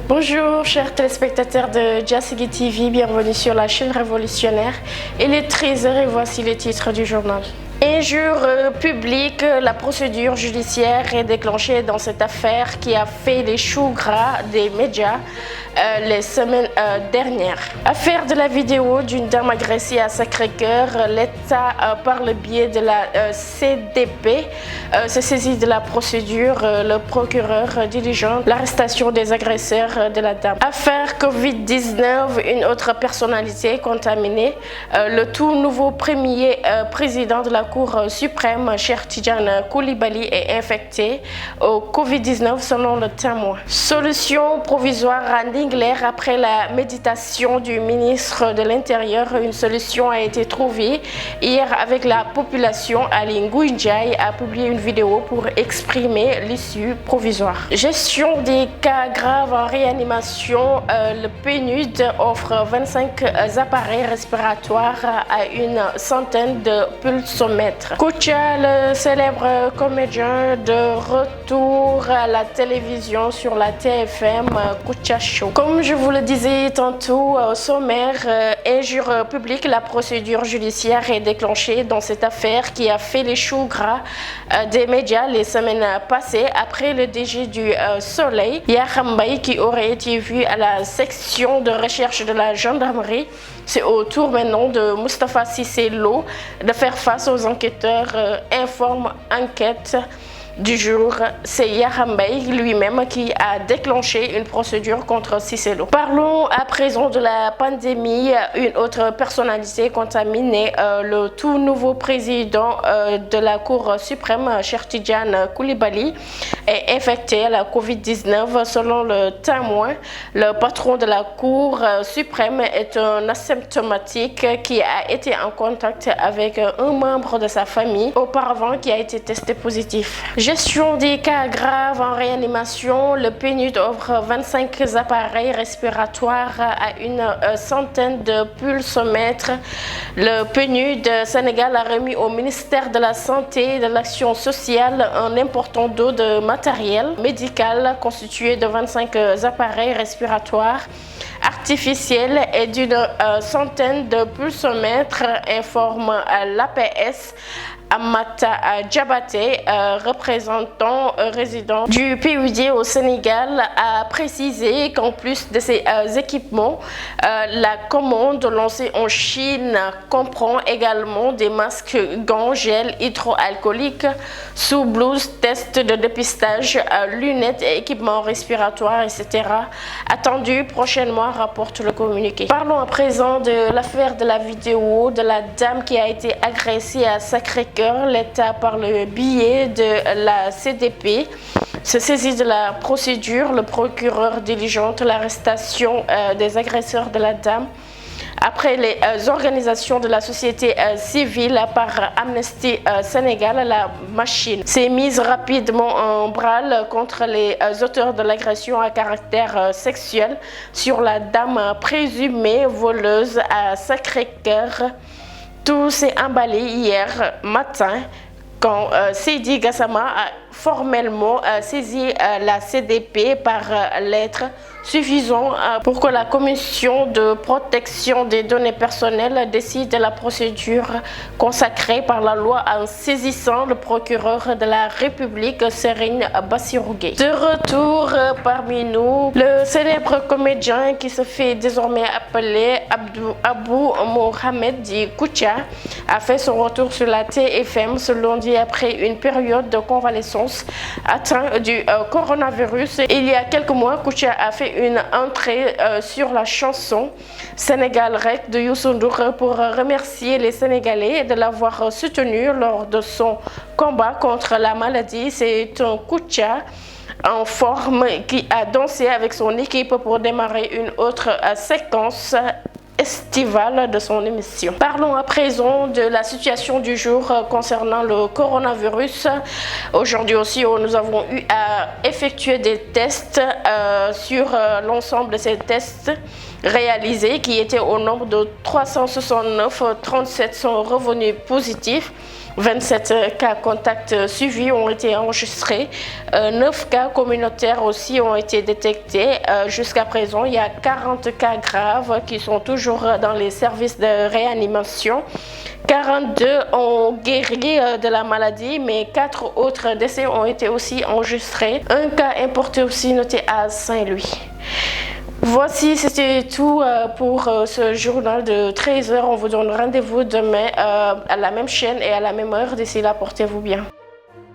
Bonjour chers téléspectateurs de Diassigui TV, bienvenue sur la chaîne révolutionnaire. Il est 13h et voici les titres du journal. Injure publique, la procédure judiciaire est déclenchée dans cette affaire qui a fait les choux gras des médias les semaines dernières. Affaire de la vidéo d'une dame agressée à Sacré-Cœur, l'État, par le biais de la CDP, se saisit de la procédure. Le procureur diligente l'arrestation des agresseurs de la dame. Affaire Covid-19, une autre personnalité contaminée. Le tout nouveau premier président de la Cour suprême, Cheikh Tidiane Coulibaly, est infecté au Covid-19 selon le Témoin. Solution provisoire à Ndingler après la méditation du ministre de l'Intérieur. Une solution a été trouvée hier avec la population. Ali Ngouille Ndiaye a publié une vidéo pour exprimer l'issue provisoire. Gestion des cas graves en réanimation. Le PNUD offre 25 appareils respiratoires à une centaine de pulsomètres. Kouthia, le célèbre comédien, de retour à la télévision sur la TFM, Kouthia Show. Comme je vous le disais tantôt au sommaire, injure publique, la procédure judiciaire est déclenchée dans cette affaire qui a fait les choux gras des médias les semaines passées après le DG du Soleil, Yakham Mbaye, qui aurait été vu à la section de recherche de la gendarmerie. C'est au tour maintenant de Moustapha Cissé Lo de faire face aux enquêteurs. Informe enquête du jour, c'est Yakham Mbaye lui-même qui a déclenché une procédure contre Cissé Lo. Parlons à présent de la pandémie. Une autre personnalité contaminée, le tout nouveau président de la Cour suprême, Cheikh Tidiane Coulibaly, est infecté à la Covid-19 selon le Témoin. Le patron de la Cour suprême est un asymptomatique qui a été en contact avec un membre de sa famille auparavant qui a été testé positif. Gestion des cas graves en réanimation. Le PNUD offre 25 appareils respiratoires à une centaine de pulsomètres. Le PNUD Sénégal a remis au ministère de la Santé et de l'Action sociale un important lot de matériel médical constitué de 25 appareils respiratoires artificiels et d'une centaine de pulsomètres, informe l'APS. Amata Diabaté, représentant résident du PUD au Sénégal, a précisé qu'en plus de ces équipements, la commande lancée en Chine comprend également des masques, gants, gel hydroalcoolique, sous-blouse, tests de dépistage, lunettes et équipements respiratoires, etc. Attendu prochainement, rapporte le communiqué. Parlons à présent de l'affaire de la vidéo de la dame qui a été agressée à Sacré-Cœur. L'État, par le biais de la CDP, se saisit de la procédure. Le procureur diligente l'arrestation des agresseurs de la dame après les organisations de la société civile par Amnesty Sénégal. La machine s'est mise rapidement en branle contre les auteurs de l'agression à caractère sexuel sur la dame présumée voleuse à Sacré-Cœur. Tout s'est emballé hier matin quand Seydi Gassama a formellement saisi la CDP par lettre, suffisant pour que la commission de protection des données personnelles décide de la procédure consacrée par la loi en saisissant le procureur de la République, Serigne Bassirou Gueye. De retour parmi nous, le célèbre comédien qui se fait désormais appeler Abou Mohamed dit Kouthia a fait son retour sur la TFM ce lundi après une période de convalescence atteint du coronavirus. Il y a quelques mois, Kouthia a fait une entrée sur la chanson Sénégal Rek de Youssou Ndour pour remercier les Sénégalais de l'avoir soutenu lors de son combat contre la maladie. C'est un Kouthia en forme qui a dansé avec son équipe pour démarrer une autre séquence estivale de son émission. Parlons à présent de la situation du jour concernant le coronavirus. Aujourd'hui aussi, nous avons eu à effectuer des tests sur l'ensemble de ces tests réalisés qui étaient au nombre de 369. 37 sont revenus positifs. 27 cas contacts suivis ont été enregistrés. 9 cas communautaires aussi ont été détectés. Jusqu'à présent, il y a 40 cas graves qui sont toujours dans les services de réanimation. 42 ont guéri de la maladie, mais 4 autres décès ont été aussi enregistrés. Un cas importé aussi noté à Saint-Louis. Voici, c'était tout pour ce journal de 13h. On vous donne rendez-vous demain à la même chaîne et à la même heure. D'ici là, portez-vous bien.